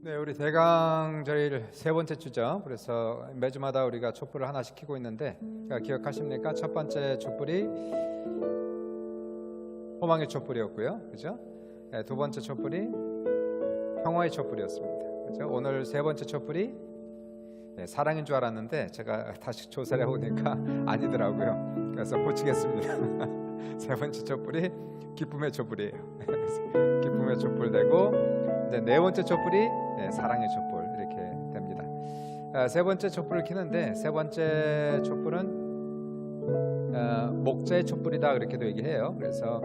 네, 우리 대강절일 세 번째 주죠. 그래서 매주마다 우리가 촛불을 하나 시키고 있는데, 기억하십니까? 첫 번째 촛불이 소망의 촛불이었고요, 그죠? 네, 두 번째 촛불이 평화의 촛불이었습니다, 그죠? 오늘 세 번째 촛불이 사랑인 줄 알았는데 제가 다시 조사를 해보니까 아니더라고요. 그래서 고치겠습니다. 세 번째 촛불이 기쁨의 촛불이에요. 기쁨의 촛불 되고, 네 번째 촛불이 사랑의 촛불 이렇게 됩니다. 세 번째 촛불을 켜는데, 세 번째 촛불은 목자의 촛불이다 그렇게도 얘기해요. 그래서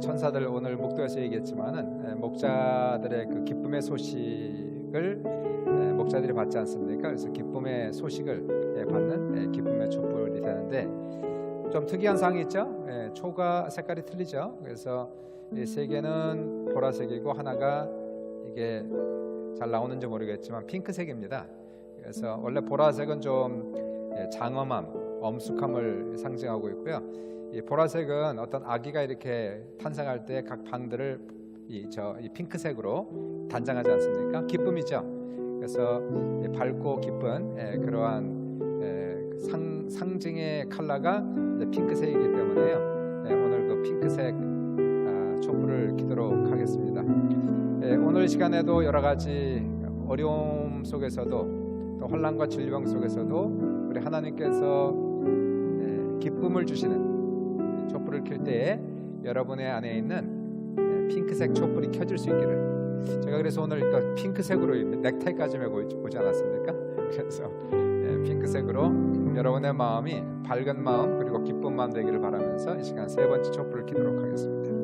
천사들 오늘 목도에서 얘기했지만은 목자들의 그 기쁨의 소식을 목자들이 받지 않습니까? 그래서 기쁨의 소식을 받는 기쁨의 촛불이 되는데, 좀 특이한 사항이 있죠. 초가 색깔이 틀리죠. 그래서 이 세 개는 보라색이고 하나가 이게 잘 나오는지 모르겠지만 핑크색입니다. 그래서 원래 보라색은 좀 장엄함, 엄숙함을 상징하고 있고요. 이 보라색은 어떤 아기가 이렇게 탄생할 때 각 방들을 이 핑크색으로 단장하지 않습니까? 기쁨이죠. 그래서 밝고 기쁜 그러한 상징의 컬러가 핑크색이기 때문에요. 오늘 그 핑크색 촛불을 켜도록 하겠습니다. 오늘 시간에도 여러 가지 어려움 속에서도 또 환난과 질병 속에서도 우리 하나님께서 기쁨을 주시는 촛불을 켤 때에 여러분의 안에 있는 핑크색 촛불이 켜질 수 있기를, 제가 그래서 오늘 또 핑크색으로 넥타이까지 메고 오지 않았습니까? 그래서 핑크색으로 여러분의 마음이 밝은 마음 그리고 기쁜 마음 되기를 바라면서 이 시간 세 번째 촛불을 켜도록 하겠습니다.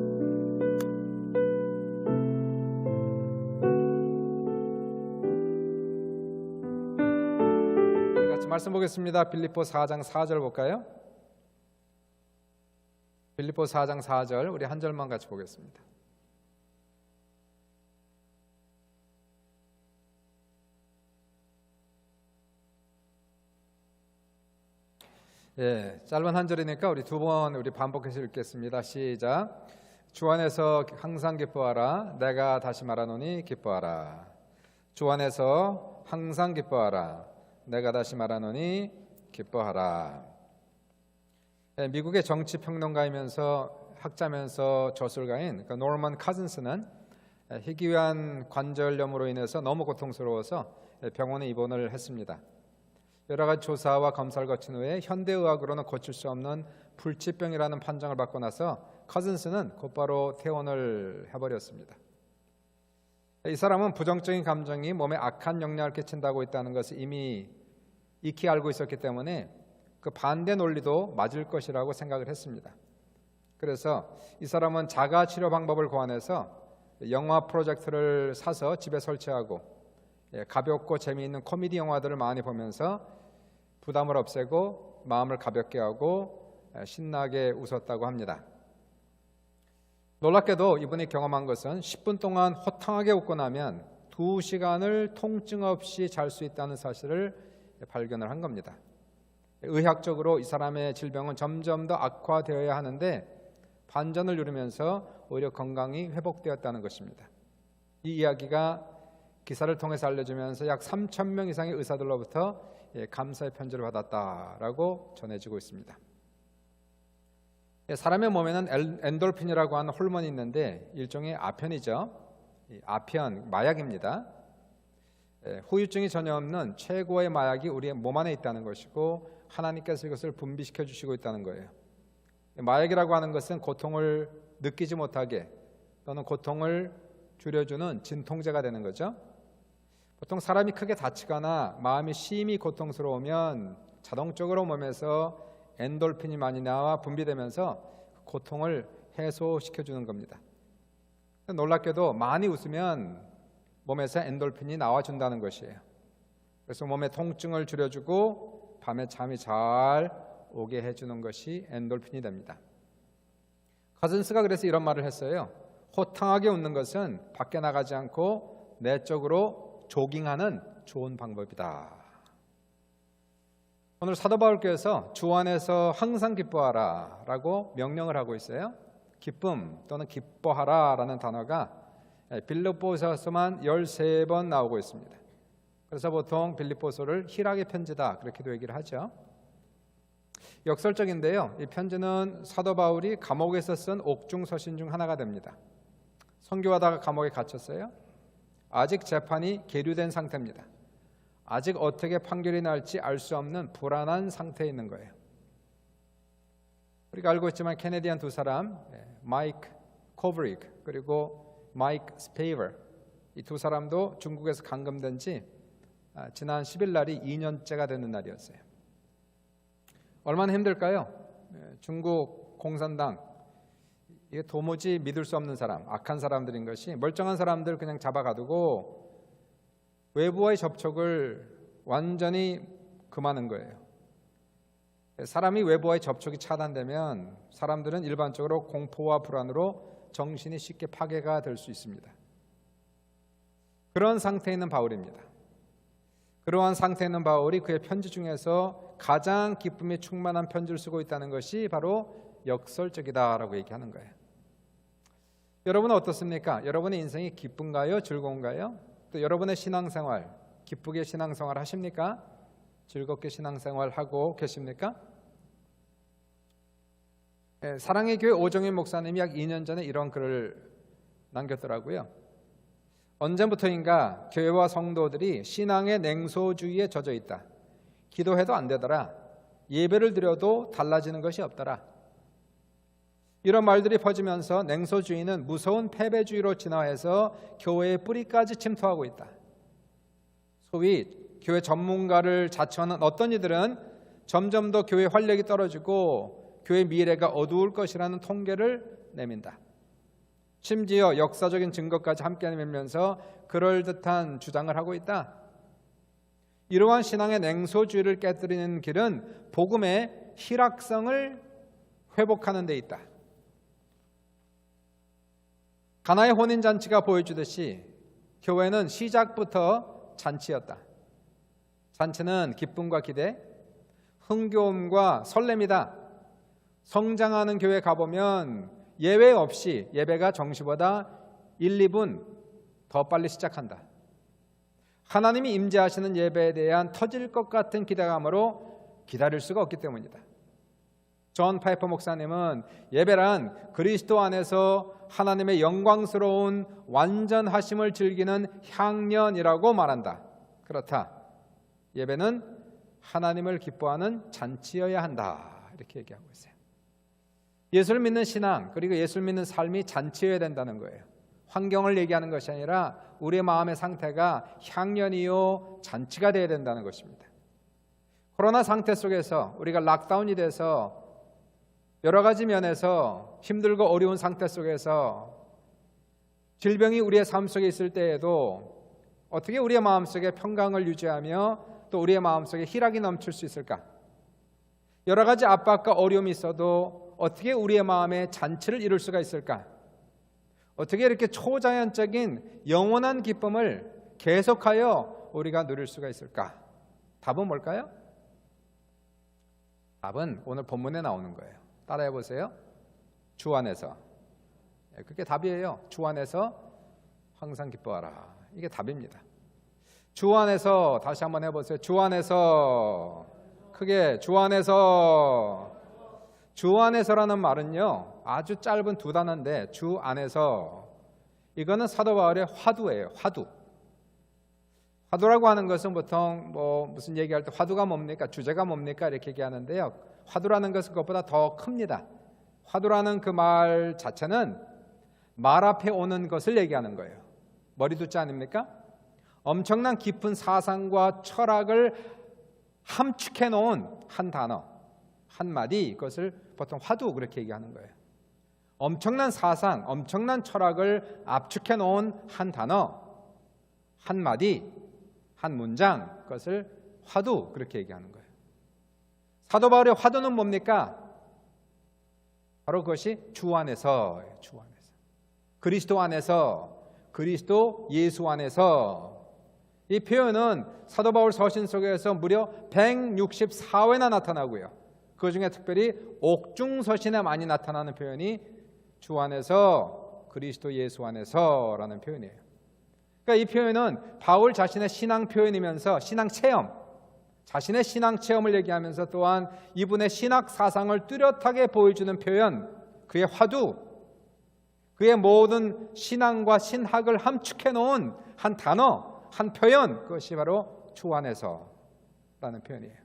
말씀 보겠습니다. 빌립보 4장 4절 볼까요? 빌립보 4장 4절 우리 한 절만 같이 보겠습니다. 짧은 한 절이니까 우리 두 번 우리 반복해서 읽겠습니다. 시작. 주 안에서 항상 기뻐하라. 내가 다시 말하노니 기뻐하라. 주 안에서 항상 기뻐하라. 내가 다시 말하노니 기뻐하라. 미국의 정치 평론가이면서 학자면서 저술가인 노먼 카즌스는 희귀한 관절염으로 인해서 너무 고통스러워서 병원에 입원을 했습니다. 여러 가지 조사와 검사를 거친 후에 현대의학으로는 고칠 수 없는 불치병이라는 판정을 받고 나서 카즌스는 곧바로 퇴원을 해버렸습니다. 이 사람은 부정적인 감정이 몸에 악한 영향을 끼친다고 있다는 것을 이미 익히 알고 있었기 때문에 그 반대 논리도 맞을 것이라고 생각을 했습니다. 그래서 이 사람은 자가 치료 방법을 고안해서 영화 프로젝터를 사서 집에 설치하고 가볍고 재미있는 코미디 영화들을 많이 보면서 부담을 없애고 마음을 가볍게 하고 신나게 웃었다고 합니다. 놀랍게도 이분이 경험한 것은 10분 동안 호탕하게 웃고 나면 2시간을 통증 없이 잘 수 있다는 사실을 발견을 한 겁니다. 의학적으로 이 사람의 질병은 점점 더 악화되어야 하는데 반전을 누리면서 오히려 건강이 회복되었다는 것입니다. 이 이야기가 기사를 통해서 알려지면서 약 3,000명 이상의 의사들로부터 감사의 편지를 받았다라고 전해지고 있습니다. 사람의 몸에는 엔돌핀이라고 하는 호르몬이 있는데 일종의 아편이죠. 아편, 마약입니다. 후유증이 전혀 없는 최고의 마약이 우리의 몸 안에 있다는 것이고 하나님께서 이것을 분비시켜 주시고 있다는 거예요. 마약이라고 하는 것은 고통을 느끼지 못하게 또는 고통을 줄여주는 진통제가 되는 거죠. 보통 사람이 크게 다치거나 마음이 심히 고통스러우면 자동적으로 몸에서 엔돌핀이 많이 나와 분비되면서 고통을 해소시켜주는 겁니다. 놀랍게도 많이 웃으면 몸에서 엔돌핀이 나와준다는 것이에요. 그래서 몸의 통증을 줄여주고 밤에 잠이 잘 오게 해주는 것이 엔돌핀이 됩니다. 카즌스가 그래서 이런 말을 했어요. 호탕하게 웃는 것은 밖에 나가지 않고 내적으로 조깅하는 좋은 방법이다. 오늘 사도 바울께서 주 안에서 항상 기뻐하라 라고 명령을 하고 있어요. 기쁨 또는 기뻐하라 라는 단어가 빌립보서만 13번 나오고 있습니다. 그래서 보통 빌립보서를 희락의 편지다 그렇게도 얘기를 하죠. 역설적인데요. 이 편지는 사도 바울이 감옥에서 쓴 옥중 서신 중 하나가 됩니다. 선교하다가 감옥에 갇혔어요. 아직 재판이 계류된 상태입니다. 아직 어떻게 판결이 날지 알 수 없는 불안한 상태에 있는 거예요. 우리가 알고 있지만 캐네디안 두 사람, 마이크 코브릭 그리고 마이크 스페이버, 이 두 사람도 중국에서 감금된 지 지난 10일 날이 2년째가 되는 날이었어요. 얼마나 힘들까요? 중국 공산당, 이게 도무지 믿을 수 없는 사람, 악한 사람들인 것이 멀쩡한 사람들 그냥 잡아가두고 외부와의 접촉을 완전히 금하는 거예요. 사람이 외부와의 접촉이 차단되면 사람들은 일반적으로 공포와 불안으로 정신이 쉽게 파괴가 될 수 있습니다. 그런 상태에 있는 바울입니다. 그러한 상태에 있는 바울이 그의 편지 중에서 가장 기쁨이 충만한 편지를 쓰고 있다는 것이 바로 역설적이다라고 얘기하는 거예요. 여러분은 어떻습니까? 여러분의 인생이 기쁜가요? 즐거운가요? 또 여러분의 신앙생활, 기쁘게 신앙생활 하십니까? 즐겁게 신앙생활 하고 계십니까? 사랑의 교회 오정인 목사님이 약 2년 전에 이런 글을 남겼더라고요. 언제부터인가 교회와 성도들이 신앙의 냉소주의에 젖어 있다. 기도해도 안 되더라. 예배를 드려도 달라지는 것이 없더라. 이런 말들이 퍼지면서 냉소주의는 무서운 패배주의로 진화해서 교회의 뿌리까지 침투하고 있다. 소위 교회 전문가를 자처하는 어떤 이들은 점점 더 교회 활력이 떨어지고 교회 미래가 어두울 것이라는 통계를 내민다. 심지어 역사적인 증거까지 함께 내밀면서 그럴듯한 주장을 하고 있다. 이러한 신앙의 냉소주의를 깨뜨리는 길은 복음의 희락성을 회복하는 데 있다. 가나의 혼인잔치가 보여주듯이 교회는 시작부터 잔치였다. 잔치는 기쁨과 기대, 흥겨움과 설렘이다. 성장하는 교회 가보면 예외 없이 예배가 정시보다 1, 2분 더 빨리 시작한다. 하나님이 임재하시는 예배에 대한 터질 것 같은 기대감으로 기다릴 수가 없기 때문이다. 존 파이퍼 목사님은 예배란 그리스도 안에서 하나님의 영광스러운 완전하심을 즐기는 향연이라고 말한다. 그렇다. 예배는 하나님을 기뻐하는 잔치여야 한다. 이렇게 얘기하고 있어요. 예수를 믿는 신앙 그리고 예수를 믿는 삶이 잔치여야 된다는 거예요. 환경을 얘기하는 것이 아니라 우리의 마음의 상태가 향연이요 잔치가 되어야 된다는 것입니다. 코로나 상태 속에서 우리가 락다운이 돼서 여러 가지 면에서 힘들고 어려운 상태 속에서 질병이 우리의 삶 속에 있을 때에도 어떻게 우리의 마음속에 평강을 유지하며 또 우리의 마음속에 희락이 넘칠 수 있을까? 여러 가지 압박과 어려움이 있어도 어떻게 우리의 마음에 잔치를 이룰 수가 있을까? 어떻게 이렇게 초자연적인 영원한 기쁨을 계속하여 우리가 누릴 수가 있을까? 답은 뭘까요? 답은 오늘 본문에 나오는 거예요. 따라해 보세요. 주 안에서. 그게 답이에요. 주 안에서 항상 기뻐하라. 이게 답입니다. 주 안에서 다시 한번 해보세요. 주 안에서. 크게 주 안에서. 주 안에서라는 말은요 아주 짧은 두 단어인데 주 안에서 이거는 사도 바울의 화두예요. 화두라고 하는 것은 보통 무슨 얘기할 때 화두가 뭡니까? 주제가 뭡니까? 이렇게 얘기하는데요. 화두라는 것은 그것보다 더 큽니다. 화두라는 그 말 자체는 말 앞에 오는 것을 얘기하는 거예요. 머리두자 아닙니까? 엄청난 깊은 사상과 철학을 함축해 놓은 한 단어, 한 마디, 그것을 보통 화두 그렇게 얘기하는 거예요. 엄청난 사상, 엄청난 철학을 압축해 놓은 한 단어, 한 마디, 한 문장, 그것을 화두 그렇게 얘기하는 거예요. 사도 바울의 화두는 뭡니까? 바로 그것이 주 안에서, 주 안에서, 그리스도 안에서, 그리스도 예수 안에서. 이 표현은 사도 바울 서신 속에서 무려 164회나 나타나고요. 그 중에 특별히 옥중 서신에 많이 나타나는 표현이 주 안에서 그리스도 예수 안에서라는 표현이에요. 그러니까 이 표현은 바울 자신의 신앙 표현이면서 신앙 체험, 자신의 신앙 체험을 얘기하면서 또한 이분의 신학 사상을 뚜렷하게 보여주는 표현, 그의 화두, 그의 모든 신앙과 신학을 함축해 놓은 한 단어, 한 표현, 그것이 바로 주 안에서라는 표현이에요.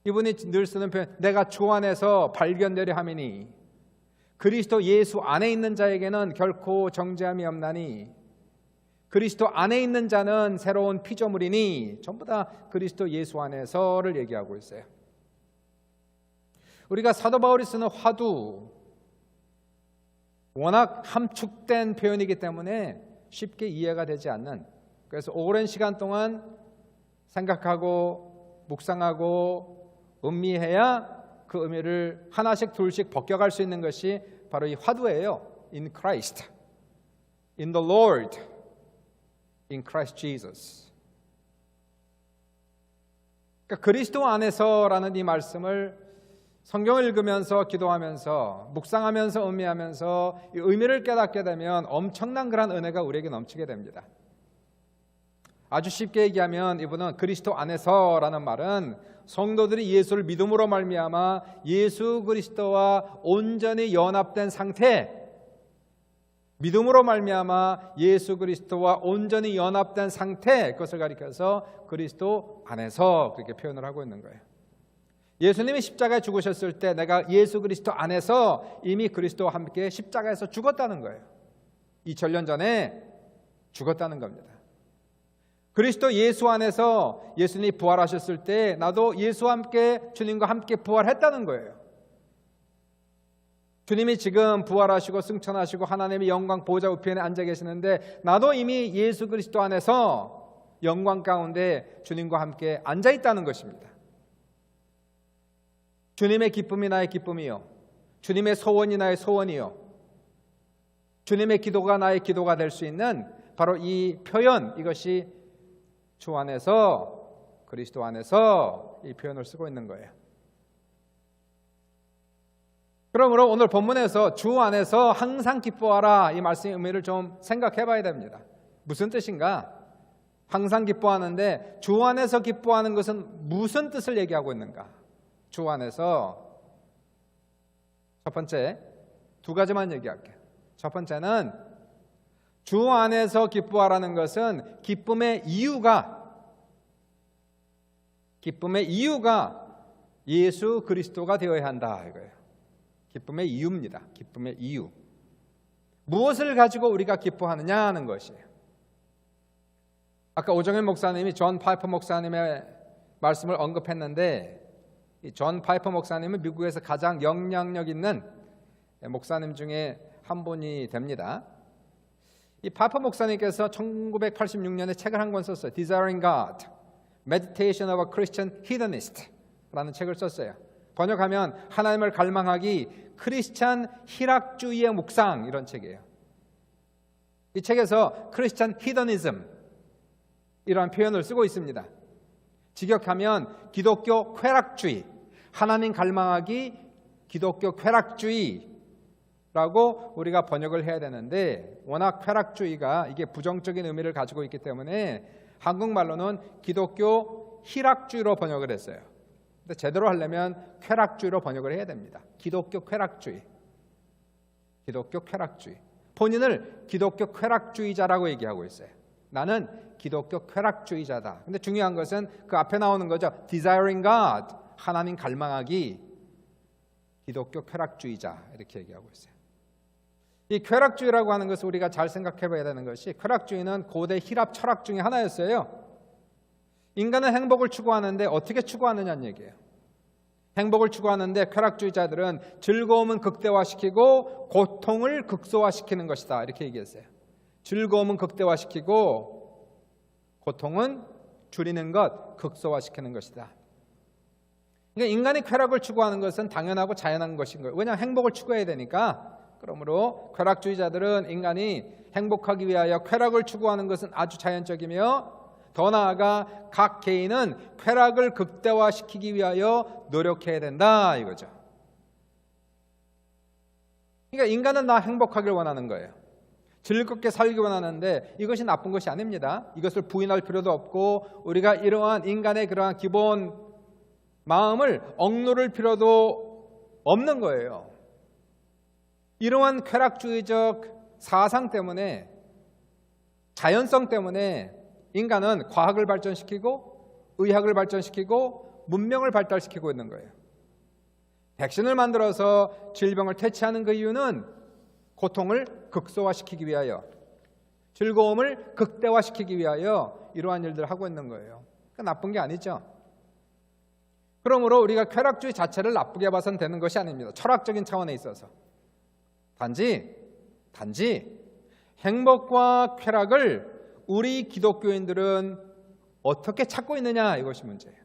이분이 늘 쓰는 표현, 내가 주 안에서 발견되려 함이니 그리스도 예수 안에 있는 자에게는 결코 정죄함이 없나니 그리스도 안에 있는 자는 새로운 피조물이니, 전부 다 그리스도 예수 안에서를 얘기하고 있어요. 우리가 사도 바울이 쓰는 화두, 워낙 함축된 표현이기 때문에 쉽게 이해가 되지 않는, 그래서 오랜 시간 동안 생각하고 묵상하고 음미해야 그 의미를 하나씩 둘씩 벗겨갈 수 있는 것이 바로 이 화두예요. In Christ, in the Lord, in Christ Jesus. 그러니까 그리스도 안에서라는 이 말씀을 성경을 읽으면서 기도하면서 묵상하면서 음미하면서 이 의미를 깨닫게 되면 엄청난 그런 은혜가 우리에게 넘치게 됩니다. 아주 쉽게 얘기하면 이분은 그리스도 안에서라는 말은 성도들이 예수를 믿음으로 말미암아 예수 그리스도와 온전히 연합된 상태, 믿음으로 말미암아 예수 그리스도와 온전히 연합된 상태, 그것을 가리켜서 그리스도 안에서 그렇게 표현을 하고 있는 거예요. 예수님이 십자가에 죽으셨을 때 내가 예수 그리스도 안에서 이미 그리스도와 함께 십자가에서 죽었다는 거예요. 2000년 전에 죽었다는 겁니다. 그리스도 예수 안에서 예수님이 부활하셨을 때 나도 예수와 함께, 주님과 함께 부활했다는 거예요. 주님이 지금 부활하시고 승천하시고 하나님의 영광 보좌 우편에 앉아 계시는데 나도 이미 예수 그리스도 안에서 영광 가운데 주님과 함께 앉아 있다는 것입니다. 주님의 기쁨이 나의 기쁨이요, 주님의 소원이 나의 소원이요, 주님의 기도가 나의 기도가 될 수 있는 바로 이 표현, 이것이 주 안에서, 그리스도 안에서 이 표현을 쓰고 있는 거예요. 그러므로 오늘 본문에서 주 안에서 항상 기뻐하라, 이 말씀의 의미를 좀 생각해 봐야 됩니다. 무슨 뜻인가? 항상 기뻐하는데 주 안에서 기뻐하는 것은 무슨 뜻을 얘기하고 있는가? 주 안에서 첫 번째, 두 가지만 얘기할게요. 첫 번째는 주 안에서 기뻐하라는 것은 기쁨의 이유가 예수 그리스도가 되어야 한다, 이거예요. 기쁨의 이유입니다. 기쁨의 이유. 무엇을 가지고 우리가 기뻐하느냐 하는 것이에요. 아까 오정현 목사님이 존 파이퍼 목사님의 말씀을 언급했는데, 이 존 파이퍼 목사님은 미국에서 가장 영향력 있는 목사님 중에 한 분이 됩니다. 이 파이퍼 목사님께서 1986년에 책을 한 권 썼어요. Desiring God, Meditation of a Christian Hedonist 라는 책을 썼어요. 번역하면 하나님을 갈망하기, 크리스찬 희락주의의 묵상, 이런 책이에요. 이 책에서 크리스찬 히더니즘 이런 표현을 쓰고 있습니다. 직역하면 기독교 쾌락주의, 하나님 갈망하기, 기독교 쾌락주의라고 우리가 번역을 해야 되는데, 워낙 쾌락주의가 이게 부정적인 의미를 가지고 있기 때문에 한국말로는 기독교 희락주의로 번역을 했어요. 근데 제대로 하려면 쾌락주의로 번역을 해야 됩니다. 기독교 쾌락주의. 기독교 쾌락주의. 본인을 기독교 쾌락주의자라고 얘기하고 있어요. 나는 기독교 쾌락주의자다. 근데 중요한 것은 그 앞에 나오는 거죠. Desiring God, 하나님 갈망하기, 기독교 쾌락주의자, 이렇게 얘기하고 있어요. 이 쾌락주의라고 하는 것을 우리가 잘 생각해 봐야 되는 것이, 쾌락주의는 고대 히랍 철학 중에 하나였어요. 인간은 행복을 추구하는데 어떻게 추구하느냐는 얘기예요. 행복을 추구하는데 쾌락주의자들은 즐거움은 극대화시키고 고통을 극소화시키는 것이다, 이렇게 얘기했어요. 즐거움은 극대화시키고 고통은 줄이는 것, 극소화시키는 것이다. 그러니까 인간이 쾌락을 추구하는 것은 당연하고 자연한 것인 거예요. 왜냐하면 행복을 추구해야 되니까. 그러므로 쾌락주의자들은 인간이 행복하기 위하여 쾌락을 추구하는 것은 아주 자연적이며, 더 나아가 각 개인은 쾌락을 극대화시키기 위하여 노력해야 된다, 이거죠. 그러니까 인간은 나 행복하길 원하는 거예요. 즐겁게 살기 원하는데 이것이 나쁜 것이 아닙니다. 이것을 부인할 필요도 없고 우리가 이러한 인간의 그러한 기본 마음을 억누를 필요도 없는 거예요. 이러한 쾌락주의적 사상 때문에, 자연성 때문에 인간은 과학을 발전시키고 의학을 발전시키고 문명을 발달시키고 있는 거예요. 백신을 만들어서 질병을 퇴치하는 그 이유는 고통을 극소화시키기 위하여, 즐거움을 극대화시키기 위하여 이러한 일들을 하고 있는 거예요. 그러니까 나쁜 게 아니죠. 그러므로 우리가 쾌락주의 자체를 나쁘게 봐서는 되는 것이 아닙니다. 철학적인 차원에 있어서 단지 행복과 쾌락을 우리 기독교인들은 어떻게 찾고 있느냐, 이것이 문제예요.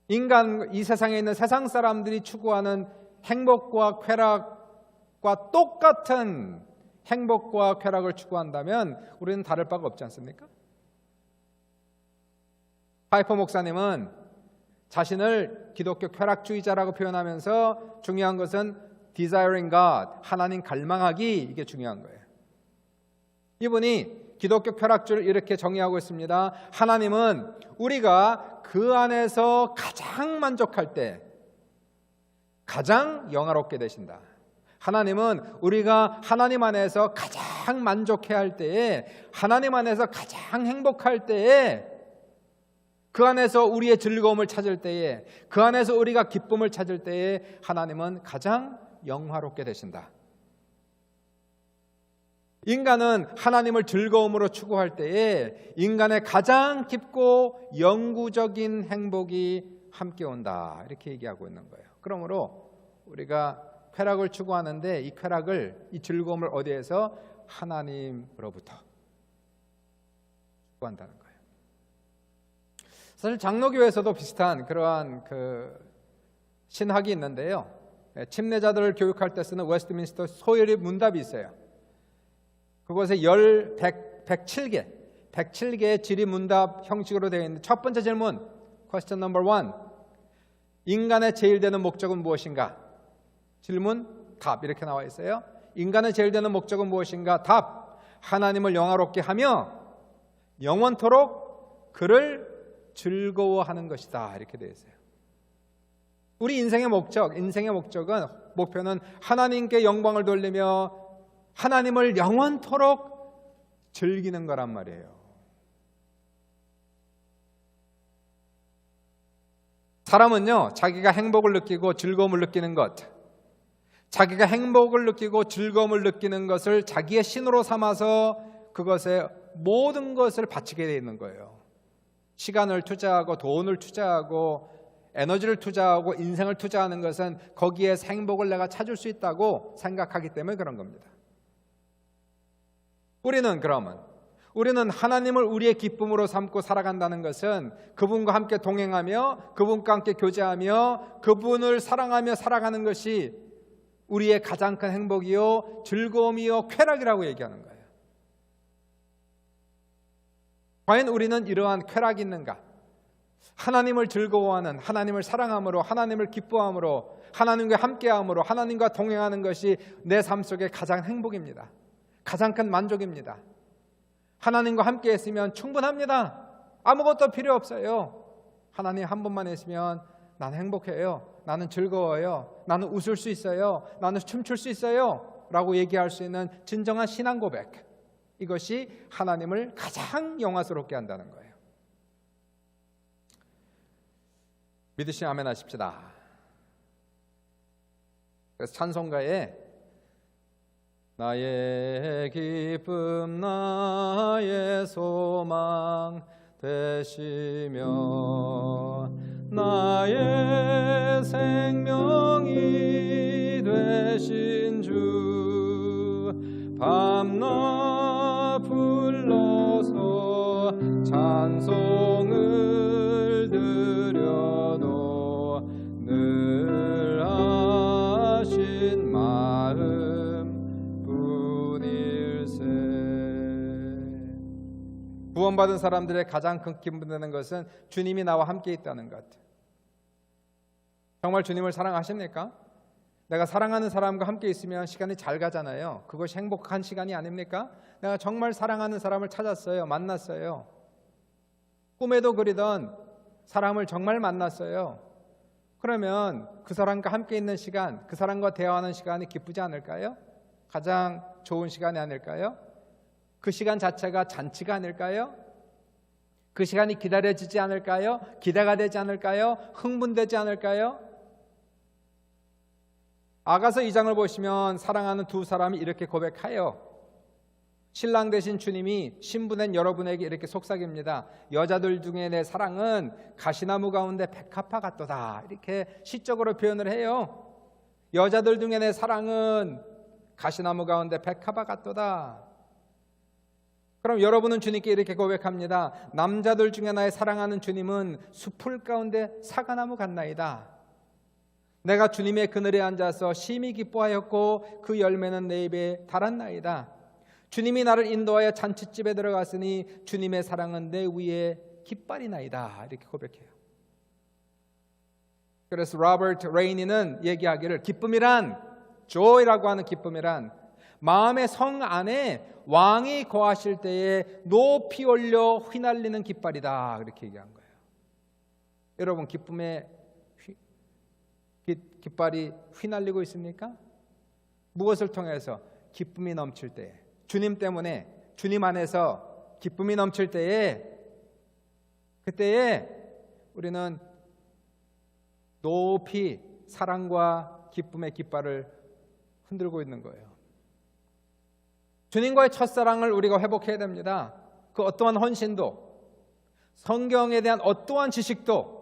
인간, 이 세상에 있는 세상 사람들이 추구하는 행복과 쾌락과 똑같은 행복과 쾌락을 추구한다면 우리는 다를 바가 없지 않습니까? 파이퍼 목사님은 자신을 기독교 쾌락주의자라고 표현하면서 중요한 것은 desiring God, 하나님 갈망하기, 이게 중요한 거예요. 이분이 기독교 쾌락주의를 이렇게 정의하고 있습니다. 하나님은 우리가 그 안에서 가장 만족할 때 가장 영화롭게 되신다. 하나님은 우리가 하나님 안에서 가장 만족해야 할 때에, 하나님 안에서 가장 행복할 때에, 그 안에서 우리의 즐거움을 찾을 때에, 그 안에서 우리가 기쁨을 찾을 때에 하나님은 가장 영화롭게 되신다. 인간은 하나님을 즐거움으로 추구할 때에 인간의 가장 깊고 영구적인 행복이 함께 온다, 이렇게 얘기하고 있는 거예요. 그러므로 우리가 쾌락을 추구하는데 이 쾌락을, 이 즐거움을 어디에서? 하나님으로부터 추구한다는 거예요. 사실 장로교에서도 비슷한 그러한 신학이 있는데요. 침례자들을 교육할 때 쓰는 웨스트민스터 소율의 문답이 있어요. 그곳에 107개의 질의문답 형식으로 되어 있는데, 첫 번째 질문, question number 1, 인간의 제일 되는 목적은 무엇인가? 질문, 답, 이렇게 나와 있어요. 인간의 제일 되는 목적은 무엇인가? 답, 하나님을 영화롭게 하며 영원토록 그를 즐거워하는 것이다, 이렇게 되어 있어요. 우리 인생의 목표는 하나님께 영광을 돌리며 하나님을 영원토록 즐기는 거란 말이에요. 사람은요, 자기가 행복을 느끼고 즐거움을 느끼는 것, 자기가 행복을 느끼고 즐거움을 느끼는 것을 자기의 신으로 삼아서 그것에 모든 것을 바치게 되어 있는 거예요. 시간을 투자하고 돈을 투자하고 에너지를 투자하고 인생을 투자하는 것은 거기에서 행복을 내가 찾을 수 있다고 생각하기 때문에 그런 겁니다. 우리는 하나님을 우리의 기쁨으로 삼고 살아간다는 것은 그분과 함께 동행하며 그분과 함께 교제하며 그분을 사랑하며 살아가는 것이 우리의 가장 큰 행복이요 즐거움이요 쾌락이라고 얘기하는 거예요. 과연 우리는 이러한 쾌락이 있는가? 하나님을 즐거워하는, 하나님을 사랑함으로, 하나님을 기뻐함으로, 하나님과 함께함으로, 하나님과 동행하는 것이 내 삶 속의 가장 행복입니다. 가장 큰 만족입니다. 하나님과 함께 있으면 충분합니다. 아무것도 필요 없어요. 하나님 한 분만 있으면 나는 행복해요. 나는 즐거워요. 나는 웃을 수 있어요. 나는 춤출 수 있어요. 라고 얘기할 수 있는 진정한 신앙 고백, 이것이 하나님을 가장 영화스럽게 한다는 거예요. 믿으시면 아멘 하십시다. 그래서 찬송가에 나의 기쁨 나의 소망 되시며 나의 생명이 되신 주 밤낮 불러서 찬송을 드려도 늘 하신 마음 뿐일세. 구원받은 사람들의 가장 큰 기쁨되는 것은 주님이 나와 함께 있다는 것. 정말 주님을 사랑하십니까? 내가 사랑하는 사람과 함께 있으면 시간이 잘 가잖아요. 그것이 행복한 시간이 아닙니까? 내가 정말 사랑하는 사람을 찾았어요. 만났어요. 꿈에도 그리던 사람을 정말 만났어요. 그러면 그 사람과 함께 있는 시간, 그 사람과 대화하는 시간이 기쁘지 않을까요? 가장 좋은 시간이 아닐까요? 그 시간 자체가 잔치가 아닐까요? 그 시간이 기다려지지 않을까요? 기대가 되지 않을까요? 흥분되지 않을까요? 아가서 2장을 보시면 사랑하는 두 사람이 이렇게 고백해요. 신랑 되신 주님이 신부된 여러분에게 이렇게 속삭입니다. 여자들 중에 내 사랑은 가시나무 가운데 백합화 같도다. 이렇게 시적으로 표현을 해요. 여자들 중에 내 사랑은 가시나무 가운데 백합화 같도다. 그럼 여러분은 주님께 이렇게 고백합니다. 남자들 중에 나의 사랑하는 주님은 숲풀 가운데 사과나무 같나이다. 내가 주님의 그늘에 앉아서 심히 기뻐하였고 그 열매는 내 입에 달았나이다. 주님이 나를 인도하여 잔치집에 들어갔으니 주님의 사랑은 내 위에 깃발이나이다. 이렇게 고백해요. 그래서 로버트 레이니는 얘기하기를 기쁨이란, joy라고 하는 기쁨이란 마음의 성 안에 왕이 거하실 때에 높이 올려 휘날리는 깃발이다. 그렇게 얘기한 거예요. 여러분, 기쁨의 깃발이 휘날리고 있습니까? 무엇을 통해서? 기쁨이 넘칠 때, 주님 때문에, 주님 안에서 기쁨이 넘칠 때에, 그때에 우리는 높이 사랑과 기쁨의 깃발을 흔들고 있는 거예요. 주님과의 첫사랑을 우리가 회복해야 됩니다. 그 어떠한 헌신도, 성경에 대한 어떠한 지식도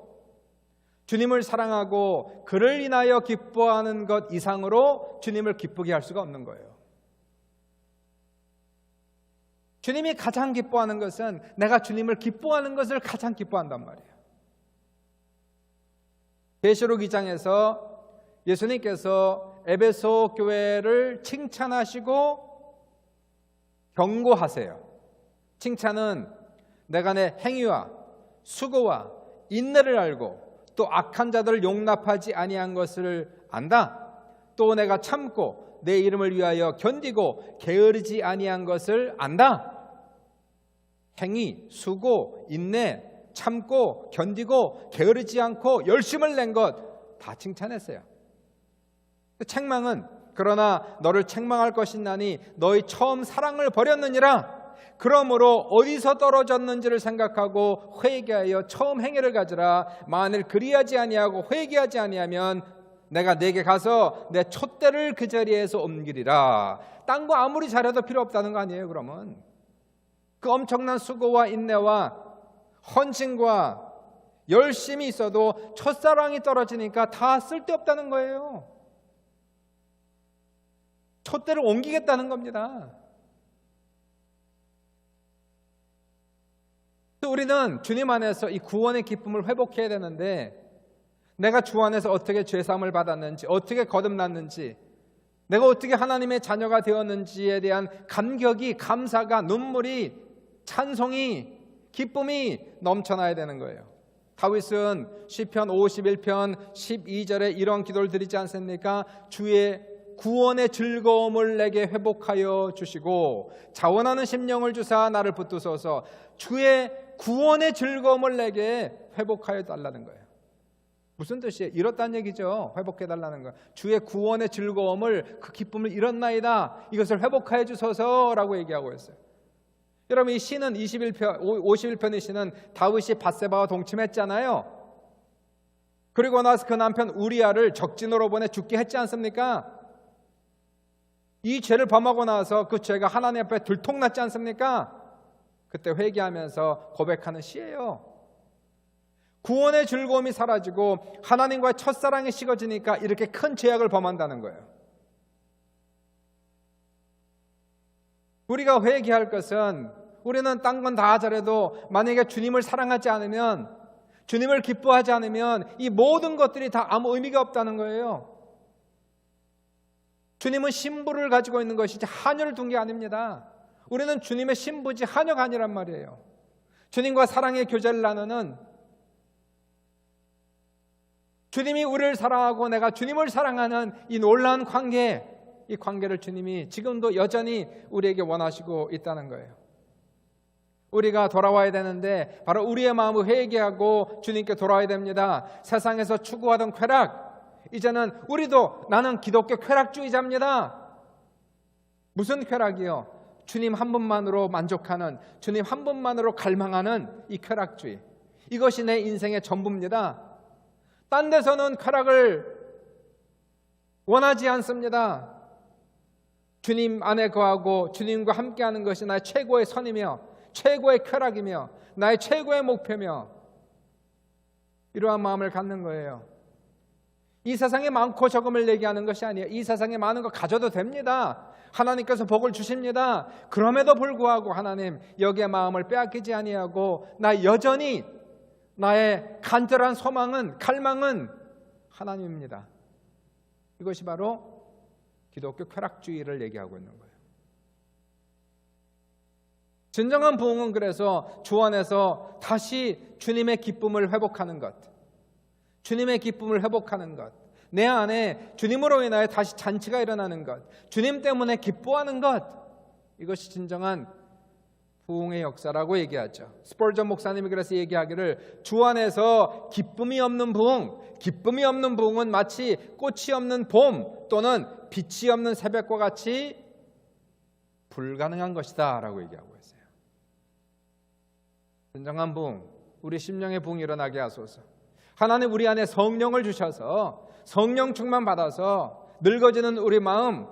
주님을 사랑하고 그를 인하여 기뻐하는 것 이상으로 주님을 기쁘게 할 수가 없는 거예요. 주님이 가장 기뻐하는 것은 내가 주님을 기뻐하는 것을 가장 기뻐한단 말이에요. 계시록 2장에서 예수님께서 에베소 교회를 칭찬하시고 경고하세요. 칭찬은 내가 내 행위와 수고와 인내를 알고 또 악한 자들을 용납하지 아니한 것을 안다. 또 내가 참고 내 이름을 위하여 견디고 게으르지 아니한 것을 안다. 행위, 수고, 인내, 참고 견디고 게으르지 않고 열심을 낸 것 다 칭찬했어요. 책망은 그러나 너를 책망할 것이나니 너희 처음 사랑을 버렸느니라. 그러므로 어디서 떨어졌는지를 생각하고 회개하여 처음 행위를 가지라. 만일 그리하지 아니하고 회개하지 아니하면 내가 내게 가서 내 촛대를 그 자리에서 옮기리라. 딴 거 아무리 잘해도 필요 없다는 거 아니에요. 그러면 그 엄청난 수고와 인내와 헌신과 열심히 있어도 첫사랑이 떨어지니까 다 쓸데없다는 거예요. 촛대를 옮기겠다는 겁니다. 우리는 주님 안에서 이 구원의 기쁨을 회복해야 되는데 내가 주 안에서 어떻게 죄사함을 받았는지, 어떻게 거듭났는지, 내가 어떻게 하나님의 자녀가 되었는지에 대한 감격이, 감사가, 눈물이, 찬송이, 기쁨이 넘쳐나야 되는 거예요. 다윗은 시편 51편 12절에 이런 기도를 드리지 않습니까? 주의 구원의 즐거움을 내게 회복하여 주시고 자원하는 심령을 주사 나를 붙드소서. 주의 구원의 즐거움을 내게 회복하여 달라는 거예요. 무슨 뜻이에요? 잃었다는 얘기죠. 회복해 달라는 거예요. 주의 구원의 즐거움을, 그 기쁨을 잃었나이다. 이것을 회복하여 주소서라고 얘기하고 있어요. 여러분, 이 시는 51편의 시는 다윗이 밧세바와 동침했잖아요. 그리고 나서 그 남편 우리아를 적진으로 보내 죽게 했지 않습니까? 이 죄를 범하고 나서 그 죄가 하나님 앞에 들통났지 않습니까? 그때 회개하면서 고백하는 시예요. 구원의 즐거움이 사라지고 하나님과의 첫사랑이 식어지니까 이렇게 큰 죄악을 범한다는 거예요. 우리가 회개할 것은 우리는 딴 건 다 잘해도 만약에 주님을 사랑하지 않으면, 주님을 기뻐하지 않으면 이 모든 것들이 다 아무 의미가 없다는 거예요. 주님은 신부를 가지고 있는 것이지 하녀를 둔 게 아닙니다. 우리는 주님의 신부지 하녀가 아니란 말이에요. 주님과 사랑의 교제를 나누는 주님이 우리를 사랑하고 내가 주님을 사랑하는 이 놀라운 관계, 이 관계를 주님이 지금도 여전히 우리에게 원하시고 있다는 거예요. 우리가 돌아와야 되는데 바로 우리의 마음을 회개하고 주님께 돌아와야 됩니다. 세상에서 추구하던 쾌락, 이제는 우리도 나는 기독교 쾌락주의자입니다. 무슨 쾌락이요? 주님 한 분만으로 만족하는, 주님 한 분만으로 갈망하는 이 쾌락주의, 이것이 내 인생의 전부입니다. 딴 데서는 쾌락을 원하지 않습니다. 주님 안에 거하고 주님과 함께하는 것이 나의 최고의 선이며 최고의 쾌락이며 나의 최고의 목표며 이러한 마음을 갖는 거예요. 이 세상에 많고 적음을 얘기하는 것이 아니에요. 이 세상에 많은 거 가져도 됩니다. 하나님께서 복을 주십니다. 그럼에도 불구하고 하나님 여기에 마음을 빼앗기지 아니하고 나 여전히 나의 간절한 소망은, 갈망은 하나님입니다. 이것이 바로 기독교 쾌락주의를 얘기하고 있는 거예요. 진정한 부흥은 그래서 주 안에서 다시 주님의 기쁨을 회복하는 것, 주님의 기쁨을 회복하는 것, 내 안에 주님으로 인하여 다시 잔치가 일어나는 것, 주님 때문에 기뻐하는 것, 이것이 진정한 부흥의 역사라고 얘기하죠. 스펄전 목사님이 그래서 얘기하기를 주 안에서 기쁨이 없는 부흥, 기쁨이 없는 부흥은 마치 꽃이 없는 봄 또는 빛이 없는 새벽과 같이 불가능한 것이다 라고 얘기하고 있어요. 진정한 부흥, 우리 심령의 부흥이 일어나게 하소서. 하나님 우리 안에 성령을 주셔서 성령 충만 받아서 늙어지는 우리 마음,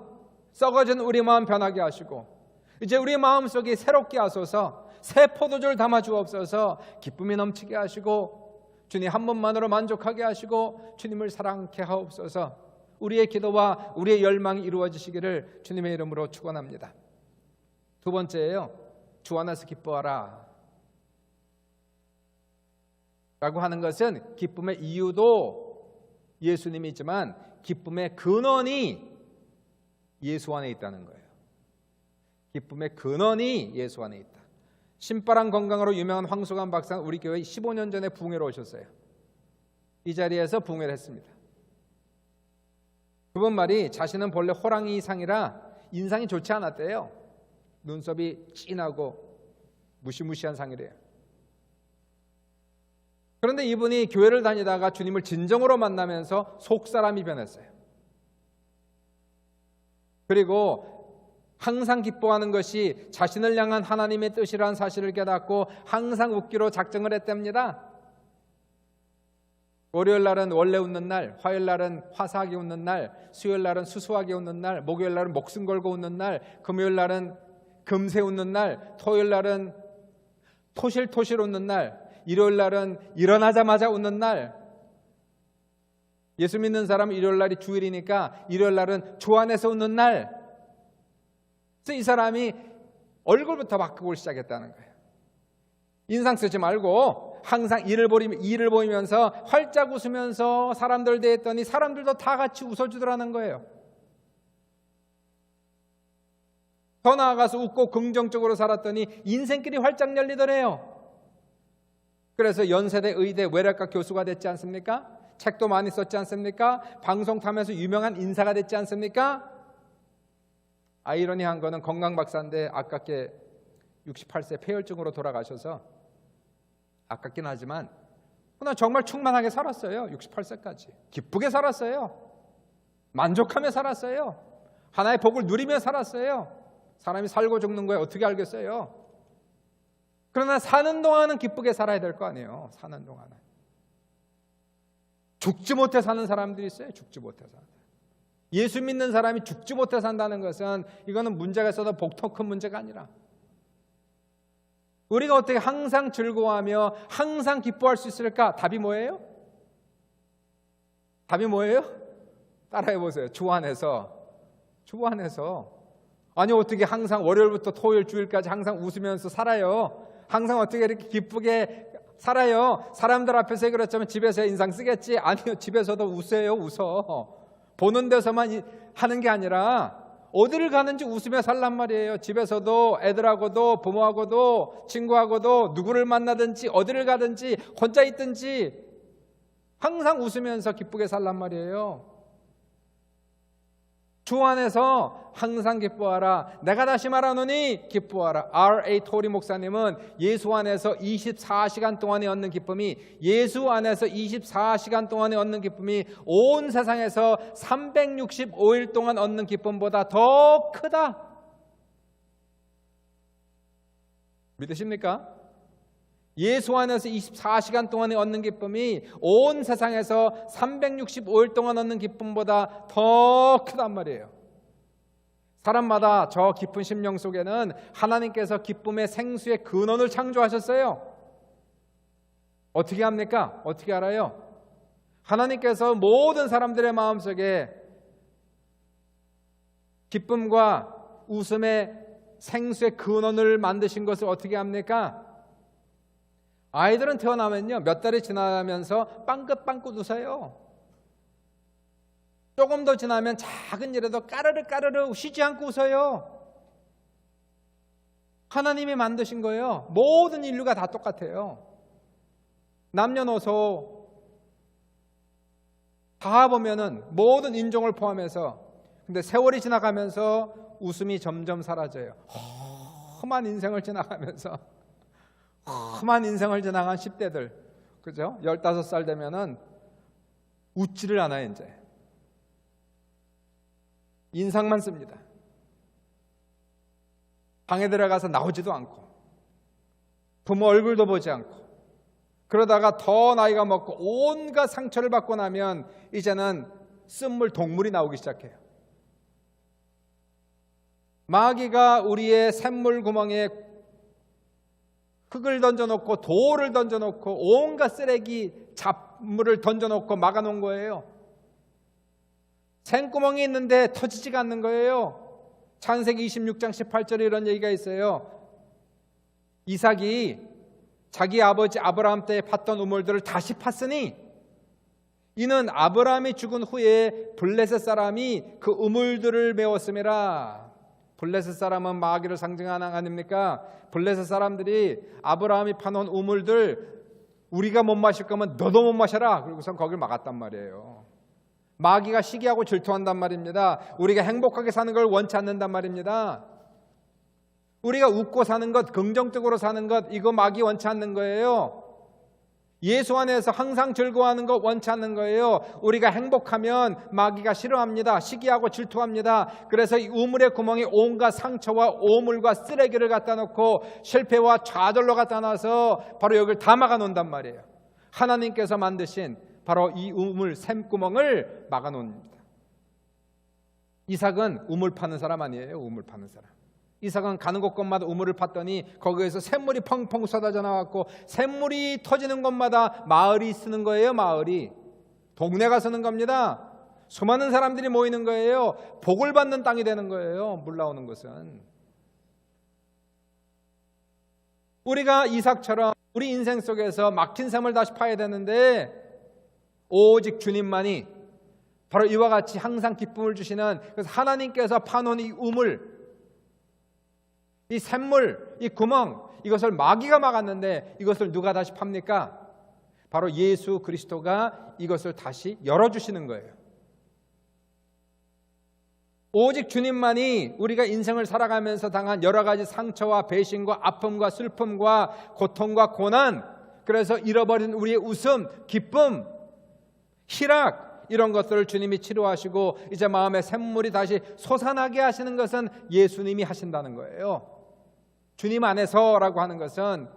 썩어진 우리 마음 변하게 하시고 이제 우리 마음속이 새롭게 하소서. 새 포도주를 담아 주옵소서. 기쁨이 넘치게 하시고 주님 한 분만으로 만족하게 하시고 주님을 사랑케 하옵소서. 우리의 기도와 우리의 열망이 이루어지시기를 주님의 이름으로 축원합니다. 두 번째예요. 주 안에서 기뻐하라 라고 하는 것은 기쁨의 이유도 예수님이지만 기쁨의 근원이 예수 안에 있다는 거예요. 기쁨의 근원이 예수 안에 있다. 신바람 건강으로 유명한 황수관 박사는 우리 교회 15년 전에 부흥회로 오셨어요. 이 자리에서 부흥회를 했습니다. 그분 말이 자신은 본래 호랑이 상이라 인상이 좋지 않았대요. 눈썹이 진하고 무시무시한 상이래요. 그런데 이분이 교회를 다니다가 주님을 진정으로 만나면서 속사람이 변했어요. 그리고 항상 기뻐하는 것이 자신을 향한 하나님의 뜻이라는 사실을 깨닫고 항상 웃기로 작정을 했답니다. 월요일 날은 원래 웃는 날, 화요일 날은 화사하게 웃는 날, 수요일 날은 수수하게 웃는 날, 목요일 날은 목숨 걸고 웃는 날, 금요일 날은 금세 웃는 날, 토요일 날은 토실토실 웃는 날, 일요일 날은 일어나자마자 웃는 날. 예수 믿는 사람은 일요일 날이 주일이니까 일요일 날은 주 안에서 웃는 날. 그래서 이 사람이 얼굴부터 바꾸고 시작했다는 거예요. 인상 쓰지 말고 항상 일을 보이면서 활짝 웃으면서 사람들 대했더니 사람들도 다 같이 웃어주더라는 거예요. 더 나아가서 웃고 긍정적으로 살았더니 인생길이 활짝 열리더래요. 그래서 연세대 의대 외래과 교수가 됐지 않습니까? 책도 많이 썼지 않습니까? 방송 타면서 유명한 인사가 됐지 않습니까? 아이러니한 거는 건강 박사인데 아깝게 68세 폐혈증으로 돌아가셔서 아깝긴 하지만 그러나 정말 충만하게 살았어요. 68세까지 기쁘게 살았어요. 만족하며 살았어요. 하나의 복을 누리며 살았어요. 사람이 살고 죽는 거에 어떻게 알겠어요? 그러나 사는 동안은 기쁘게 살아야 될 거 아니에요. 사는 동안은. 죽지 못해 사는 사람들이 있어요. 죽지 못해 사는. 예수 믿는 사람이 죽지 못해 산다는 것은 이거는 문제가 있어도 복통 큰 문제가 아니라 우리가 어떻게 항상 즐거워하며 항상 기뻐할 수 있을까? 답이 뭐예요? 답이 뭐예요? 따라해 보세요. 주 안에서. 아니 어떻게 항상 월요일부터 토요일 주일까지 항상 웃으면서 살아요? 항상 어떻게 이렇게 기쁘게 살아요? 사람들 앞에서 그렇다면 집에서 인상 쓰겠지? 아니요. 집에서도 웃어. 보는 데서만 하는 게 아니라 어디를 가는지 웃으며 살란 말이에요. 집에서도 애들하고도 부모하고도 친구하고도 누구를 만나든지 어디를 가든지 혼자 있든지 항상 웃으면서 기쁘게 살란 말이에요. 주 안에서 항상 기뻐하라. 내가 다시 말하노니 기뻐하라. R.A. 토리 목사님은 예수 안에서 24시간 동안에 얻는 기쁨이, 예수 안에서 24시간 동안에 얻는 기쁨이 온 세상에서 365일 동안 얻는 기쁨보다 더 크다. 믿으십니까? 예수 안에서 24시간 동안에 얻는 기쁨이 온 세상에서 365일 동안 얻는 기쁨보다 더 크단 말이에요. 사람마다 저 깊은 심령 속에는 하나님께서 기쁨의 생수의 근원을 창조하셨어요. 어떻게 합니까? 어떻게 알아요? 하나님께서 모든 사람들의 마음속에 기쁨과 웃음의 생수의 근원을 만드신 것을 어떻게 합니까? 아이들은 태어나면요, 몇 달이 지나면서 빵긋빵긋 웃어요. 조금 더 지나면 작은 일에도 까르르 까르르 쉬지 않고 웃어요. 하나님이 만드신 거예요. 모든 인류가 다 똑같아요. 남녀노소 다 보면은 모든 인종을 포함해서. 근데 세월이 지나가면서 웃음이 점점 사라져요. 험한 인생을 지나가면서, 험한 인생을 지나간 10대들, 그죠? 15살 되면은 웃지를 않아요. 이제 인상만 씁니다. 방에 들어가서 나오지도 않고 부모 얼굴도 보지 않고, 그러다가 더 나이가 먹고 온갖 상처를 받고 나면 이제는 쓴물 동물이 나오기 시작해요. 마귀가 우리의 샘물 구멍에 흙을 던져놓고 돌을 던져놓고 온갖 쓰레기 잡물을 던져놓고 막아놓은 거예요. 샘구멍이 있는데 터지지가 않는 거예요. 창세기 26장 18절에 이런 얘기가 있어요. 이삭이 자기 아버지 아브라함 때에 팠던 우물들을 다시 팠으니 이는 아브라함이 죽은 후에 블레셋 사람이 그 우물들을 메웠음이라. 블레셋 사람은 마귀를 상징하는 아닙니까? 블레셋 사람들이 아브라함이 파놓은 우물들, 우리가 못 마실 거면 너도 못 마셔라. 그리고선 거길 막았단 말이에요. 마귀가 시기하고 질투한단 말입니다. 우리가 행복하게 사는 걸 원치 않는단 말입니다. 우리가 웃고 사는 것, 긍정적으로 사는 것, 이거 마귀 원치 않는 거예요. 예수 안에서 항상 즐거워하는 것 원치 않는 거예요. 우리가 행복하면 마귀가 싫어합니다. 시기하고 질투합니다. 그래서 이 우물의 구멍에 온갖 상처와 오물과 쓰레기를 갖다 놓고 실패와 좌절로 갖다 놔서 바로 여기를 다 막아 놓는단 말이에요. 하나님께서 만드신 바로 이 우물 샘구멍을 막아 놓습니다. 이삭은 우물 파는 사람 아니에요. 우물 파는 사람. 이삭은 가는 곳곳마다 우물을 팠더니 거기에서 샘물이 펑펑 쏟아져 나왔고, 샘물이 터지는 곳마다 마을이 쓰는 거예요. 마을이 동네가 쓰는 겁니다. 수많은 사람들이 모이는 거예요. 복을 받는 땅이 되는 거예요. 물 나오는 것은. 우리가 이삭처럼 우리 인생 속에서 막힌 샘을 다시 파야 되는데 오직 주님만이 바로 이와 같이 항상 기쁨을 주시는, 그래서 하나님께서 파놓은 이 우물, 이 샘물, 이 구멍, 이것을 마귀가 막았는데 이것을 누가 다시 팝니까? 바로 예수 그리스도가 이것을 다시 열어주시는 거예요. 오직 주님만이 우리가 인생을 살아가면서 당한 여러 가지 상처와 배신과 아픔과 슬픔과 고통과 고난, 그래서 잃어버린 우리의 웃음, 기쁨, 희락, 이런 것들을 주님이 치료하시고 이제 마음의 샘물이 다시 솟아나게 하시는 것은 예수님이 하신다는 거예요. 주님 안에서라고 하는 것은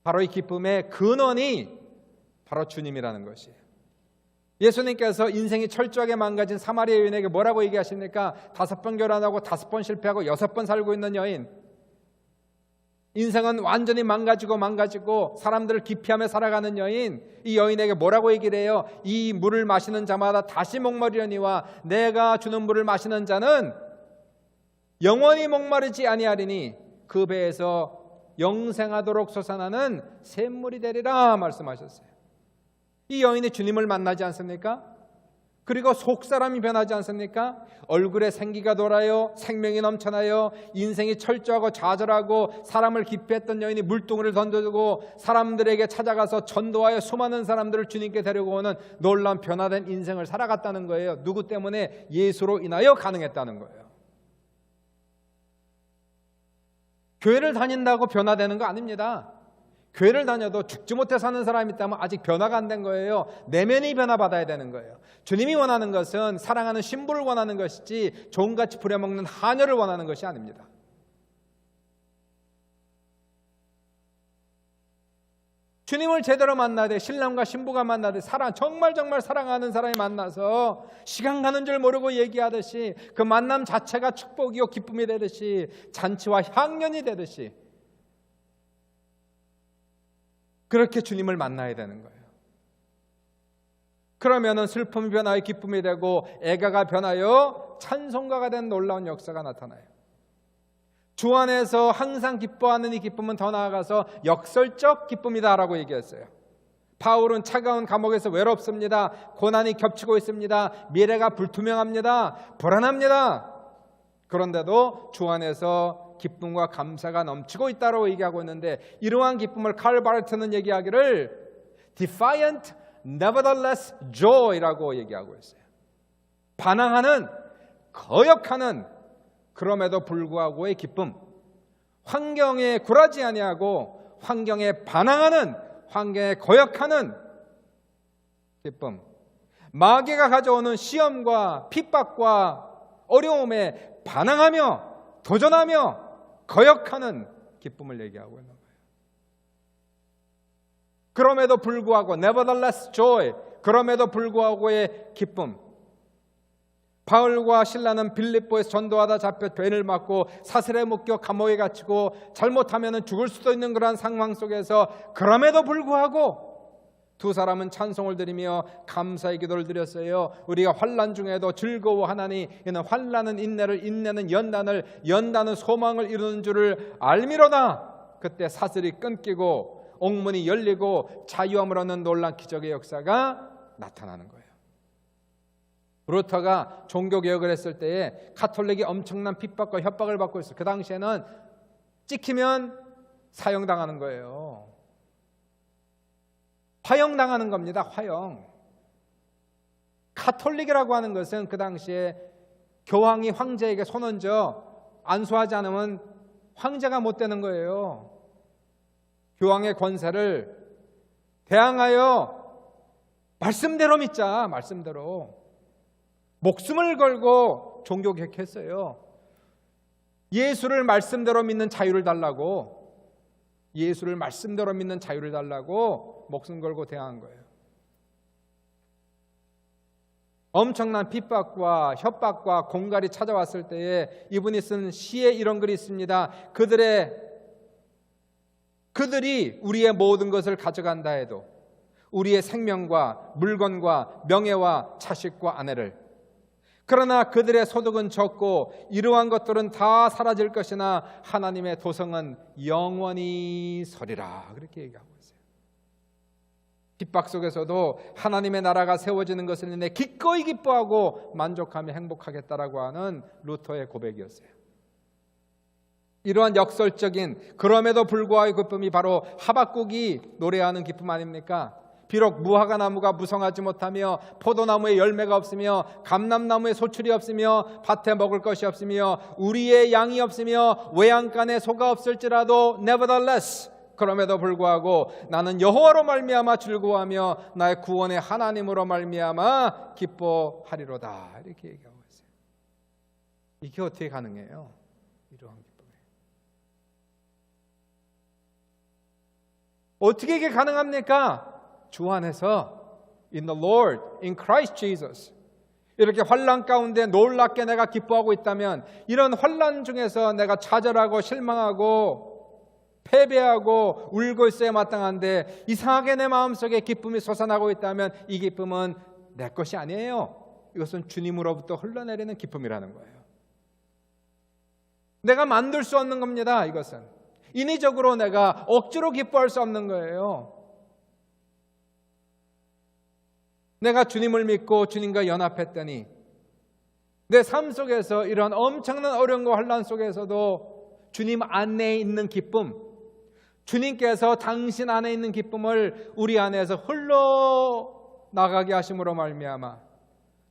바로 이 기쁨의 근원이 바로 주님이라는 것이에요. 예수님께서 인생이 철저하게 망가진 사마리아 여인에게 뭐라고 얘기하십니까? 5번 결혼하고 5번 실패하고 6번 살고 있는 여인, 인생은 완전히 망가지고 사람들을 기피하며 살아가는 여인, 이 여인에게 뭐라고 얘기를 해요? 이 물을 마시는 자마다 다시 목마르려니와 내가 주는 물을 마시는 자는 영원히 목마르지 아니하리니 그 배에서 영생하도록 솟아나는 샘물이 되리라 말씀하셨어요. 이 여인이 주님을 만나지 않습니까? 그리고 속사람이 변하지 않습니까? 얼굴에 생기가 돌아요. 생명이 넘쳐나요. 인생이 철저하고 좌절하고 사람을 기피했던 여인이 물동이를 던져주고 사람들에게 찾아가서 전도하여 수많은 사람들을 주님께 데려오는 놀라운 변화된 인생을 살아갔다는 거예요. 누구 때문에? 예수로 인하여 가능했다는 거예요. 교회를 다닌다고 변화되는 거 아닙니다. 교회를 다녀도 죽지 못해 사는 사람이 있다면 아직 변화가 안 된 거예요. 내면이 변화받아야 되는 거예요. 주님이 원하는 것은 사랑하는 신부를 원하는 것이지 종같이 부려먹는 하녀를 원하는 것이 아닙니다. 주님을 제대로 만나야 돼. 신랑과 신부가 만나야 돼. 정말 사랑하는 사람이 만나서 시간 가는 줄 모르고 얘기하듯이 그 만남 자체가 축복이요 기쁨이 되듯이 잔치와 향연이 되듯이 그렇게 주님을 만나야 되는 거예요. 그러면은 슬픔이 변하여 기쁨이 되고 애가가 변하여 찬송가가 된 놀라운 역사가 나타나요. 주 안에서 항상 기뻐하는 이 기쁨은 더 나아가서 역설적 기쁨이다라고 얘기했어요. 바울은 차가운 감옥에서 외롭습니다. 고난이 겹치고 있습니다. 미래가 불투명합니다. 불안합니다. 그런데도 주 안에서 기쁨과 감사가 넘치고 있다고 얘기하고 있는데 이러한 기쁨을 칼 바르트는 얘기하기를 defiant, nevertheless joy라고 얘기하고 있어요. 반항하는, 거역하는 그럼에도 불구하고의 기쁨. 환경에 굴하지 아니하고 환경에 반항하는, 환경에 거역하는 기쁨. 마귀가 가져오는 시험과 핍박과 어려움에 반항하며 도전하며 거역하는 기쁨을 얘기하고 있는 거예요. 그럼에도 불구하고 nevertheless joy, 그럼에도 불구하고의 기쁨. 바울과 실라는 빌립보에서 전도하다 잡혀 죄를 맞고 사슬에 묶여 감옥에 갇히고 잘못하면 죽을 수도 있는 그러한 상황 속에서 그럼에도 불구하고 두 사람은 찬송을 드리며 감사의 기도를 드렸어요. 우리가 환난 중에도 즐거워하나니 이는 환난은 인내를, 인내는 연단을, 연단은 소망을 이루는 줄을 알미로다. 그때 사슬이 끊기고 옥문이 열리고 자유함을 얻는 놀라운 기적의 역사가 나타나는 거예요. 루터가 종교개혁을 했을 때에 가톨릭이 엄청난 핍박과 협박을 받고 있어요. 그 당시에는 찍히면 사형당하는 거예요. 화형당하는 겁니다. 화형. 가톨릭이라고 하는 것은 그 당시에 교황이 황제에게 손 얹어 안수하지 않으면 황제가 못 되는 거예요. 교황의 권세를 대항하여 말씀대로 믿자. 말씀대로. 목숨을 걸고 종교개혁했어요. 예수를 말씀대로 믿는 자유를 달라고, 예수를 말씀대로 믿는 자유를 달라고 목숨 걸고 대항한 거예요. 엄청난 핍박과 협박과 공갈이 찾아왔을 때에 이분이 쓴 시에 이런 글이 있습니다. 그들이 우리의 모든 것을 가져간다 해도 우리의 생명과 물건과 명예와 자식과 아내를, 그러나 그들의 소득은 적고 이러한 것들은 다 사라질 것이나 하나님의 도성은 영원히 서리라. 그렇게 얘기하고 있어요. 핍박 속에서도 하나님의 나라가 세워지는 것을 인해 기꺼이 기뻐하고 만족하며 행복하겠다라고 하는 루터의 고백이었어요. 이러한 역설적인 그럼에도 불구하고 기쁨이 바로 하박국이 노래하는 기쁨 아닙니까? 비록 무화과 나무가 무성하지 못하며 포도나무에 열매가 없으며 감람나무에 소출이 없으며 밭에 먹을 것이 없으며 우리의 양이 없으며 외양간에 소가 없을지라도 nevertheless, 그럼에도 불구하고 나는 여호와로 말미암아 즐거워하며 나의 구원의 하나님으로 말미암아 기뻐하리로다. 이렇게 얘기하고 있어요. 이게 어떻게 가능해요? 이러한 기쁨이 어떻게 이게 가능합니까? 주 안에서 in the Lord, in Christ Jesus 이렇게 환난 가운데 놀랍게 내가 기뻐하고 있다면, 이런 환난 중에서 내가 좌절하고 실망하고 패배하고 울고 있어야 마땅한데 이상하게 내 마음속에 기쁨이 솟아나고 있다면 이 기쁨은 내 것이 아니에요. 이것은 주님으로부터 흘러내리는 기쁨이라는 거예요. 내가 만들 수 없는 겁니다. 이것은 인위적으로 내가 억지로 기뻐할 수 없는 거예요. 내가 주님을 믿고 주님과 연합했더니 내 삶 속에서 이런 엄청난 어려움과 환난 속에서도 주님 안에 있는 기쁨, 주님께서 당신 안에 있는 기쁨을 우리 안에서 흘러나가게 하심으로 말미암아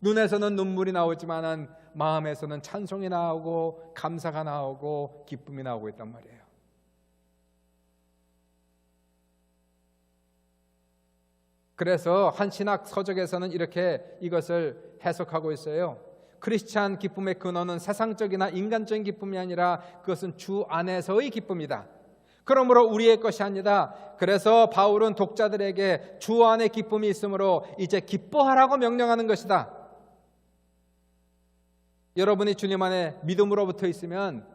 눈에서는 눈물이 나오지만 마음에서는 찬송이 나오고 감사가 나오고 기쁨이 나오고 있단 말이에요. 그래서 한 신학 서적에서는 이렇게 이것을 해석하고 있어요. 크리스찬 기쁨의 근원은 세상적이나 인간적인 기쁨이 아니라 그것은 주 안에서의 기쁨이다. 그러므로 우리의 것이 아니다. 그래서 바울은 독자들에게 주 안에 기쁨이 있으므로 이제 기뻐하라고 명령하는 것이다. 여러분이 주님 안에 믿음으로 붙어 있으면,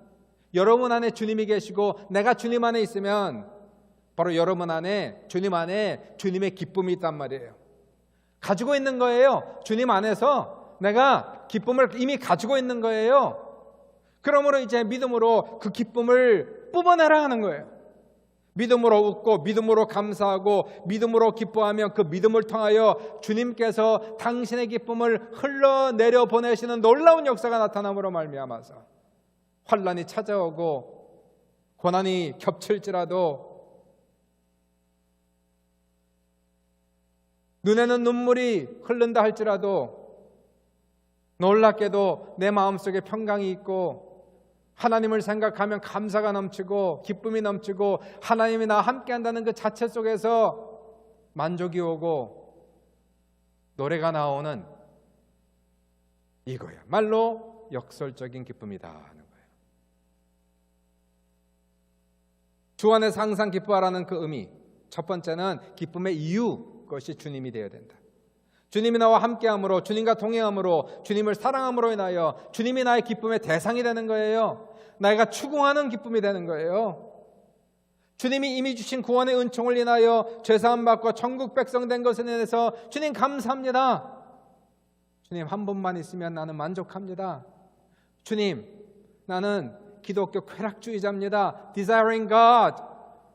여러분 안에 주님이 계시고 내가 주님 안에 있으면 바로 여러분 안에 주님 안에 주님의 기쁨이 있단 말이에요. 가지고 있는 거예요. 주님 안에서 내가 기쁨을 이미 가지고 있는 거예요. 그러므로 이제 믿음으로 그 기쁨을 뿜어내라 하는 거예요. 믿음으로 웃고 믿음으로 감사하고 믿음으로 기뻐하면 그 믿음을 통하여 주님께서 당신의 기쁨을 흘러내려 보내시는 놀라운 역사가 나타남으로 말미암아서 환난이 찾아오고 고난이 겹칠지라도 눈에는 눈물이 흐른다 할지라도 놀랍게도 내 마음속에 평강이 있고 하나님을 생각하면 감사가 넘치고 기쁨이 넘치고 하나님이 나와 함께한다는 그 자체 속에서 만족이 오고 노래가 나오는 이거야말로 역설적인 기쁨이다 하는 거예요. 주 안에서 항상 기뻐하라는 그 의미, 첫 번째는 기쁨의 이유, 그것이 주님이 되어야 된다. 주님이 나와 함께함으로, 주님과 동행함으로, 주님을 사랑함으로 인하여 주님이 나의 기쁨의 대상이 되는 거예요. 내가 추구하는 기쁨이 되는 거예요. 주님이 이미 주신 구원의 은총을 인하여 죄사함 받고 천국 백성 된 것에 대해서 주님 감사합니다. 주님 한 분만 있으면 나는 만족합니다. 주님, 나는 기독교 쾌락주의자입니다. Desiring God,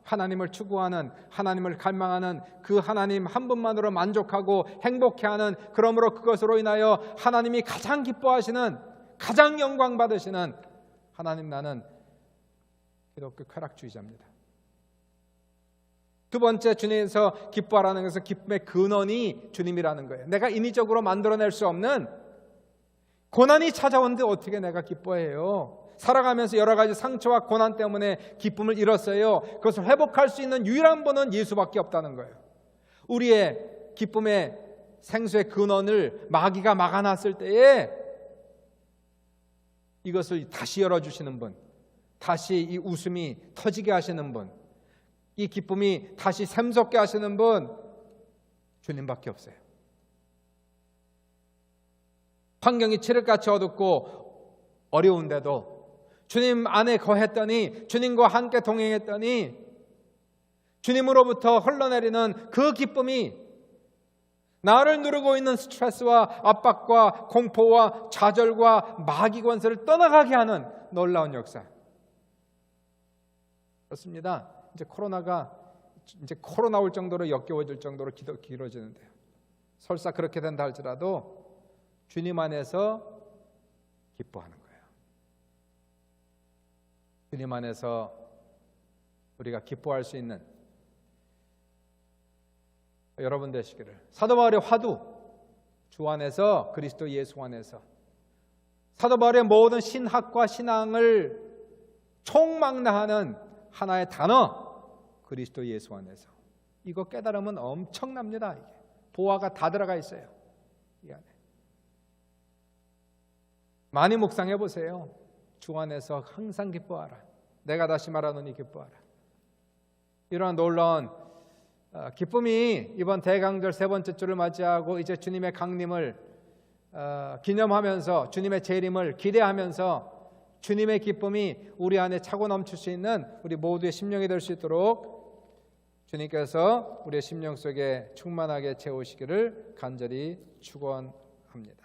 하나님을 추구하는, 하나님을 갈망하는 그 하나님 한 분만으로 만족하고 행복해하는, 그러므로 그것으로 인하여 하나님이 가장 기뻐하시는, 가장 영광 받으시는 하나님, 나는 기독교 쾌락주의자입니다. 두 번째, 주님에서 기뻐하라는 것은 기쁨의 근원이 주님이라는 거예요. 내가 인위적으로 만들어낼 수 없는, 고난이 찾아오는데 어떻게 내가 기뻐해요? 살아가면서 여러 가지 상처와 고난 때문에 기쁨을 잃었어요. 그것을 회복할 수 있는 유일한 분은 예수밖에 없다는 거예요. 우리의 기쁨의 생수의 근원을 마귀가 막아놨을 때에 이것을 다시 열어주시는 분, 다시 이 웃음이 터지게 하시는 분, 이 기쁨이 다시 샘솟게 하시는 분, 주님밖에 없어요. 환경이 칠흑같이 어둡고 어려운데도 주님 안에 거했더니, 주님과 함께 동행했더니 주님으로부터 흘러내리는 그 기쁨이 나를 누르고 있는 스트레스와 압박과 공포와 좌절과 마귀 권세를 떠나가게 하는 놀라운 역사. 그렇습니다. 이제 코로나가 이제 코로나 올 정도로 역겨워질 정도로 길어지는데요. 설사 그렇게 된다 할지라도 주님 안에서 기뻐하는 거예요. 주님 안에서 우리가 기뻐할 수 있는 여러분 되시기를. 사도 바울의 화두, 주 안에서, 그리스도 예수 안에서, 사도 바울의 모든 신학과 신앙을 총망라하는 하나의 단어, 그리스도 예수 안에서. 이거 깨달으면 엄청납니다. 이게 보화가 다 들어가 있어요, 이 안에. 많이 묵상해 보세요. 주 안에서 항상 기뻐하라. 내가 다시 말하노니 기뻐하라. 이러한 놀라운 기쁨이 이번 대강절 세 번째 주를 맞이하고 이제 주님의 강림을 기념하면서, 주님의 재림을 기대하면서 주님의 기쁨이 우리 안에 차고 넘칠 수 있는 우리 모두의 심령이 될 수 있도록 주님께서 우리의 심령 속에 충만하게 채우시기를 간절히 축원합니다.